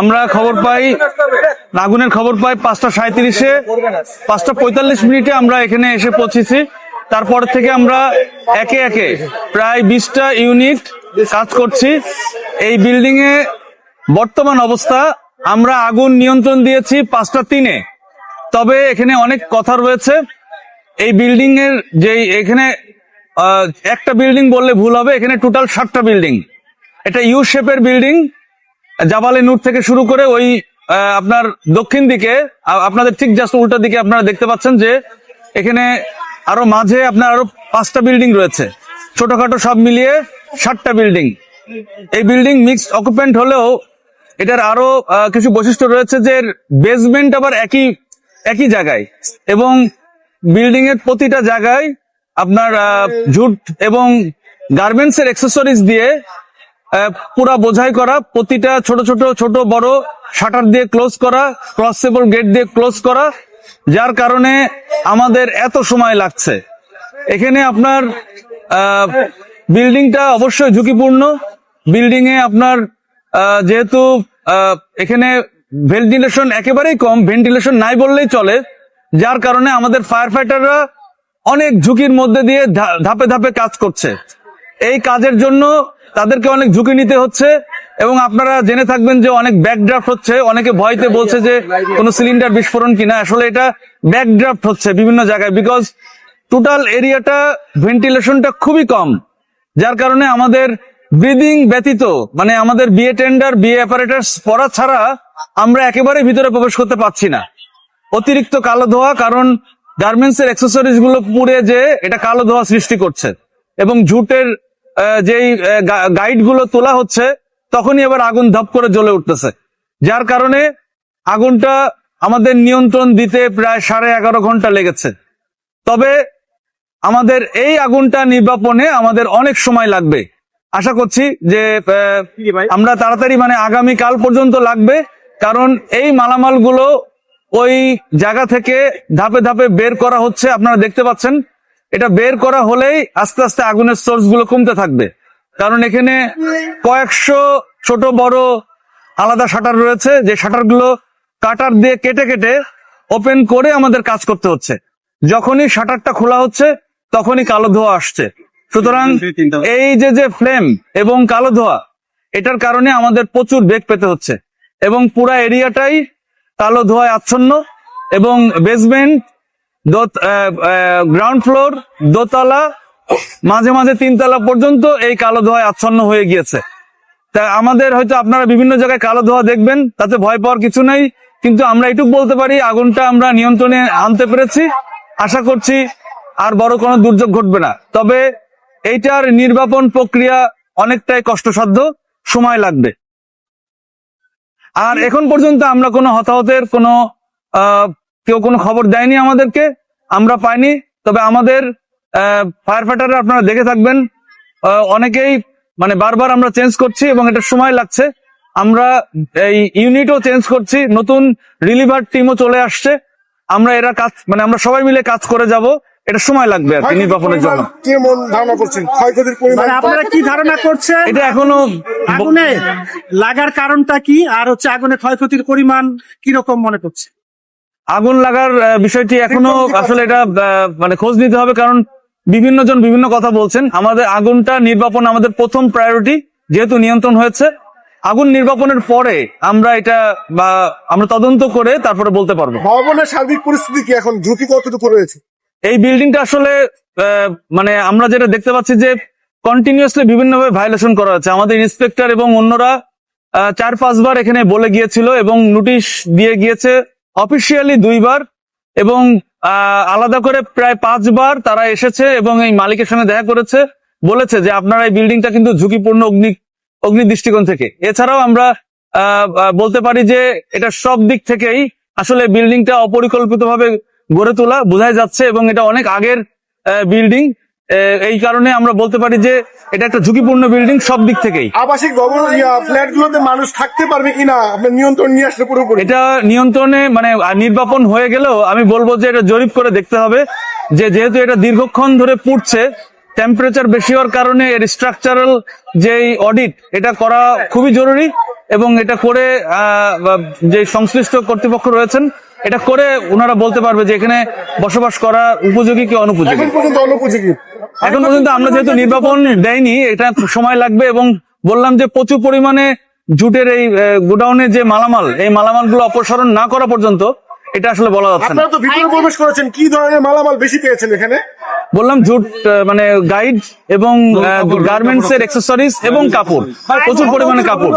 আমরা খবর পাই, আগুনের খবর পাই 5:37-এ, 5:45 আমরা এখানে এসে পৌঁছেছি। তারপর থেকে আমরা একে একে প্রায় 20টা ইউনিট কাজ করছি। এই বিল্ডিং এ বর্তমান অবস্থা, আমরা আগুন নিয়ন্ত্রণ দিয়েছি 5:03-এ। তবে এখানে অনেক কথা রয়েছে। এই বিল্ডিং এর যে এখানে একটা বিল্ডিং বললে ভুল হবে, এখানে টোটাল 7টা বিল্ডিং। এটা ইউ শেপের বিল্ডিং। জাবালে নূর থেকে শুরু করে ওই আপনার দক্ষিণ দিকে, আপনাদের ঠিক জাস্ট উল্টা দিকে আপনারা দেখতে পাচ্ছেন যে এখানে আরো মাঝে আপনার আরো 5টা বিল্ডিং রয়েছে। ছোটখাটো সব মিলিয়ে 7টা বিল্ডিং। এই বিল্ডিং মিক্সড অকুপেন্ট হলেও এটার আরো কিছু বৈশিষ্ট্য রয়েছে, যে বেসমেন্ট আবার একই জায়গায়, এবং বিল্ডিং এর প্রতিটা জায়গায় আপনার জুট এবং গার্মেন্টস এর অ্যাক্সেসরিজ দিয়ে পুরা বোঝাই করা, প্রতিটা ছোট বড় শাটার দিয়ে ক্লোজ করা, ক্রসেবল গেট দিয়ে ক্লোজ করা, যার কারণে আমাদের এত সময় লাগছে। এখানে আপনার বিল্ডিংটা অবশ্যই ঝুঁকিপূর্ণ। বিল্ডিং এ আপনার যেহেতু এখানে ভেন্টিলেশন একেবারেই কম, ভেন্টিলেশন নাই বললেই চলে, যার কারণে আমাদের ফায়ার ফাইটাররা অনেক ঝুঁকির মধ্যে দিয়ে ধাপে ধাপে কাজ করছে। এই কাজের জন্য তাদেরকে অনেক ঝুঁকি নিতে হচ্ছে, এবং আপনারা জেনে থাকবেন যে অনেক ব্যাকড্রাফট হচ্ছে। অনেকে ভয়তে বলছে যে কোনো সিলিন্ডার বিস্ফোরণ কিনা, আসলে এটা ব্যাকড্রাফট হচ্ছে বিভিন্ন জায়গায়, বিকজ টোটাল এরিয়াটা ভেন্টিলেশনটা খুবই কম, যার কারণে আমাদের ব্রিদিং ব্যতীত, মানে আমাদের বিয়ে টেন্ডার, বিয়ে অ্যাপারেটাস পরা ছাড়া আমরা একেবারে ভিতরে প্রবেশ করতে পারছি না। অতিরিক্ত কালো ধোঁয়া, কারণ গার্মেন্টস এর অ্যাক্সেসরিজ গুলো পুড়ে যে এটা কালো ধোঁয়া সৃষ্টি করছে, এবং জুটের যেই গাইড গুলো তোলা হচ্ছে তখনই আবার আগুন ধপ করে জ্বলে উঠতেছে, যার কারণে আগুনটা আমাদের নিয়ন্ত্রণ দিতে প্রায় 11.5 ঘন্টা লেগেছে। তবে আমাদের এই আগুনটা নির্বাপনে আমাদের অনেক সময় লাগবে। আশা করছি যে আমরা তাড়াতাড়ি, মানে আগামীকাল পর্যন্ত লাগবে, কারণ এই মালামালগুলো ওই জায়গা থেকে ধাপে ধাপে বের করা হচ্ছে। আপনারা দেখতে পাচ্ছেন, এটা বের করা হলেই আস্তে আস্তে আগুনের সোর্স গুলো কমতে থাকবে, কারণ এখানে কয়েকশো ছোট বড় আলাদা শাটার রয়েছে, যে শাটার গুলো কাটার দিয়ে কেটে কেটে ওপেন করে আমাদের কাজ করতে হচ্ছে। যখনই শাটারটা খোলা হচ্ছে তখনই কালো ধোঁয়া আসছে। সুতরাং এই যে ফ্লেম এবং কালো ধোঁয়া, এটার কারণে আমাদের প্রচুর বেগ পেতে হচ্ছে, এবং পুরা এরিয়াটাই কালো ধোঁয়ায় আচ্ছন্ন, এবং বেসমেন্ট, গ্রাউন্ড ফ্লোর, দোতলা, মাঝে মাঝে 3তলা পর্যন্ত এই কালো ধোঁয়ায় আচ্ছন্ন হয়ে গিয়েছে। তা আমাদের হয়তো আপনারা বিভিন্ন জায়গায় কালো ধোঁয়া দেখবেন, তাতে ভয় পাওয়ার কিছু নেই, কিন্তু আমরা এটুকু বলতে পারি আগুনটা আমরা নিয়ন্ত্রণে আনতে পেরেছি। আশা করছি আর বড় কোনো দুর্যোগ ঘটবে না। তবে এইটার নির্বাপন প্রক্রিয়া অনেকটাই কষ্টসাধ্য, সময় লাগবে। আর এখন পর্যন্ত আমরা কোনো হতাহতের কেউ কোনো খবর দেয়নি আমাদেরকে, আমরা পাইনি। তবে আমাদের ফায়ার ফাইটাররা আপনারা দেখে থাকবেন, অনেকেই মানে বারবার আমরা চেঞ্জ করছি, এবং এটা সময় লাগছে। আমরা এই ইউনিটও চেঞ্জ করছি, নতুন রিলিভার টিমও চলে আসছে। আমরা এরা কাজ, মানে আমরা সবাই মিলে কাজ করে যাব, এটা সময় লাগবে আর কি নির্বাপনের জন্য। কেমন ধারণা করছেন ক্ষয়ক্ষতির পরিমাণ? আপনারা কি ধারণা করছেন এটা এখনো আগুনে লাগার কারণটা কি, আর হচ্ছে আগুনে ক্ষয়ক্ষতির পরিমাণ কিরকম মনে করছে? আগুন লাগার বিষয়টি এখনো আসলে এটা মানে খোঁজ নিতে হবে, কারণ বিভিন্ন জন বিভিন্ন কথা বলছেন। আমাদের আগুনটা নির্বাপন আমাদের প্রথম প্রায়োরিটি, যেহেতু নিয়ন্ত্রণ হয়েছে। আগুন নির্বাপনের পরে আমরা এটা আমরা তদন্ত করে তারপরে বলতে পারবো। ভবনের সার্বিক পরিস্থিতি কি এখন, ঝুঁকি কতটুকু রয়েছে? এই বিল্ডিংটা আসলে মানে আমরা যেটা দেখতে পাচ্ছি যে কন্টিনিউয়াসলি বিভিন্নভাবে ভায়োলেশন করা হচ্ছে। আমাদের ইন্সপেক্টর এবং অন্যরা 4-5 বার এখানে বলে গিয়েছিল, এবং নোটিশ দিয়ে গিয়েছে অফিসিয়ালি 2 বার, এবং আলাদা করে প্রায় 5 বার তারা এসেছে এবং এই মালিকের সঙ্গে দেখা করেছে, বলেছে যে আপনারা এই বিল্ডিংটা কিন্তু ঝুঁকিপূর্ণ অগ্নি দৃষ্টিকোণ থেকে। এছাড়াও আমরা বলতে পারি যে এটা সব দিক থেকেই আসলে বিল্ডিংটা অপরিকল্পিতভাবে গড়ে তোলা বোঝাই যাচ্ছে, এবং এটা অনেক আগের বিল্ডিং। এই কারণে আমরা বলতে পারি যে এটা একটা ঝুঁকিপূর্ণ বিল্ডিং সব দিক থেকেই। আবাসিক ভবন ফ্ল্যাট গুলোতে মানুষ থাকতে পারবে কিনা আপনার নিয়ন্ত্রণ নিয়ে আসলে পুরোপুরি? এটা নিয়ন্ত্রণে মানে নির্বাপন হয়ে গেলেও আমি বলবো যে এটা জরিপ করে দেখতে হবে, যে যেহেতু এটা দীর্ঘক্ষণ ধরে পুড়ছে, টেম্পারেচার বেশি হওয়ার কারণে এর স্ট্রাকচারাল যে অডিট এটা করা খুবই জরুরি, এবং এটা করে যে সংশ্লিষ্ট কর্তৃপক্ষ রয়েছেন এটা করে ওনারা বলতে পারবে যে এখানে বসবাস করা উপযোগী কি অনুপযোগী। এখন পর্যন্ত অনুপযোগী। এখন পর্যন্ত আমরা যেহেতু নির্বাপন দেয়নি, এটা সময় লাগবে এবং বললাম যে প্রচুর পরিমাণে জুটের এই গোডাউনে যে মালামাল, এই মালামালগুলো অপসারণ না করা পর্যন্ত এটা আসলে বলা যাচ্ছে না। আপনারা তো ভিতরে প্রবেশ করেছেন, কি ধরনের মালামাল বেশি পেয়েছেন এখানে? বললাম জুট, মানে গাইড এবং গার্মেন্টস এর অ্যাক্সেসরিজ এবং কাপড়, প্রচুর পরিমাণে কাপড়।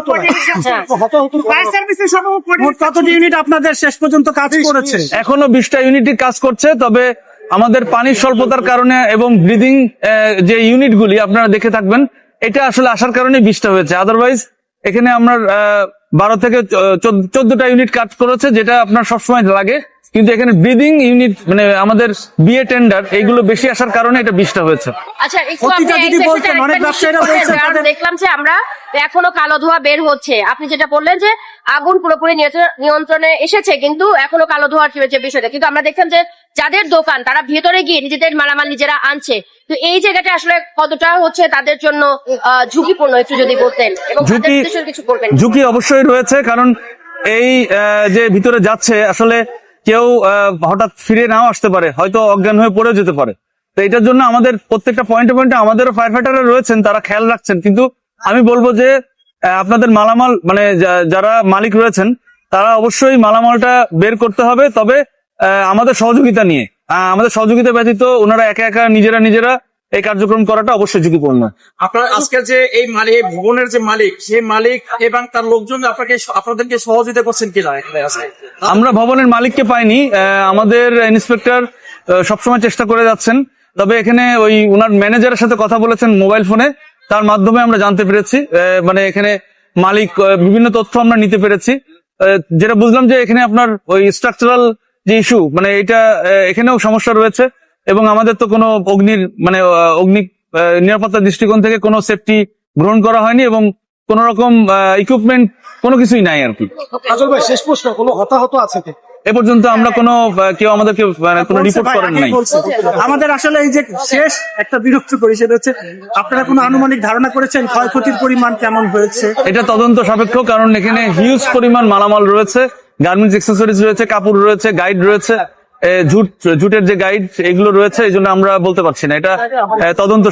মোট কতটি ইউনিট আপনাদের শেষ পর্যন্ত কাজ করেছে? এখনো 20টা ইউনিটই কাজ করছে, তবে আমাদের পানির স্বল্পতার কারণে এবং ব্রিদিং যে ইউনিটগুলি আপনারা দেখে থাকবেন, এটা আসলে আসার কারণে 20টা হয়েছে। আদারওয়াইজ এখানে আপনার 12 থেকে 14টা ইউনিট কাজ করেছে, যেটা আপনার সবসময় লাগে, কিন্তু এখানে ব্রিদিং ইউনিট মানে আমাদের বিএ টেন্ডার এইগুলো বেশি আসার কারণে এটা 20টা হয়েছে। আচ্ছা, একটু প্রতিটা আপনি যদি এই বলতেন, সেকশনটা অনেক একটা ব্যবসায়ীরা নিশ্চিত বলছেন করেন, কারণ তাদের- দেখলাম যে আমরা এখনো কালো ধোঁয়া বের হচ্ছে। আপনি যেটা বললেন যে আগুন পুরোপুরি নিয়ন্ত্রণে এসেছে, কিন্তু এখনো কালো ধোঁয়ার যে বিষয়টা, কিন্তু আমরা দেখলাম যে যাদের দোকান তারা ভেতরে গিয়ে নিজেদের মালামাল নিজেরা আনছে। তো এই জায়গাটা আসলে কতটা হচ্ছে তাদের জন্য ঝুঁকিপূর্ণ, একটু যদি বলতেন, এবং তাদের উদ্দেশ্যে কিছু বলবেন। ঝুঁকি অবশ্যই রয়েছে, কারণ এই যে ভিতরে যাচ্ছে আসলে কেউ হঠাৎ ফিরে নাও আসতে পারে, হয়তো অজ্ঞান হয়ে পড়ে যেতে পারে। তো এটার জন্য আমাদের প্রত্যেকটা পয়েন্টে পয়েন্টে আমাদেরও ফায়ার ফাইটাররা রয়েছেন, তারা খেয়াল রাখছেন। কিন্তু আমি বলবো যে আপনাদের মালামাল মানে যারা মালিক রয়েছেন তারা অবশ্যই মালামালটা বের করতে হবে, তবে আমাদের সহযোগিতা নিয়ে। আমাদের সহযোগিতা ব্যতীত ওনারা একা একা নিজেরা এই কার্যক্রম করাটা অবশ্যই ঝুঁকিপূর্ণ। আপনার আজকের যে এই মালিক, এই ভবনের যে মালিক, সেই মালিক এবং তার লোকজন আপনাদেরকে সহযোগিতা করছেন কিনা এখানে আছে? আমরা ভবনের মালিককে পাইনি, আমাদের ইন্সপেক্টর সবসময় চেষ্টা করে যাচ্ছেন, তবে এখানে ওই ওনার ম্যানেজারের সাথে কথা বলেছেন মোবাইল ফোনে, তার মাধ্যমে আমরা জানতে পেরেছি মানে এখানে মালিক বিভিন্ন তথ্য আমরা নিতে পেরেছি। যেটা বুঝলাম যে এখানে আপনার ওই স্ট্রাকচারাল যে ইস্যু, মানে এটা এখানেও সমস্যা রয়েছে, এবং আমাদের তো কোনো অগ্নি নিরাপত্তার দৃষ্টিকোণ থেকে কোনো সেফটি গ্রহণ করা হয়নি, এবং কোন রকম ইকুইপমেন্ট কোনো কিছুই নাই আর কি। আজল ভাই, শেষ প্রশ্ন, কোনো হতাহত আছে কি? এ পর্যন্ত আমরা কোনো কেউ আমাদেরকে কোনো রিপোর্ট ভাই, করেন আগেই নাই। বলছে। আমাদের আসলে এই যে শেষ একটা বিরক্ত করি, সেটা হচ্ছে আপনারা কোনো আনুমানিক ধারণা করেছেন ক্ষয়ক্ষতির পরিমাণ কেমন হয়েছে? এটা তদন্ত সাপেক্ষ, কারণ এখানে হিউজ পরিমাণ মালামাল রয়েছে, গার্মেন্টস অ্যাক্সেসরিজ রয়েছে, কাপড় রয়েছে, গাইড রয়েছে, জুটের যে গাইড এগুলো রয়েছে, এই জন্য আমরা বলতে পারছি না, এটা তদন্ত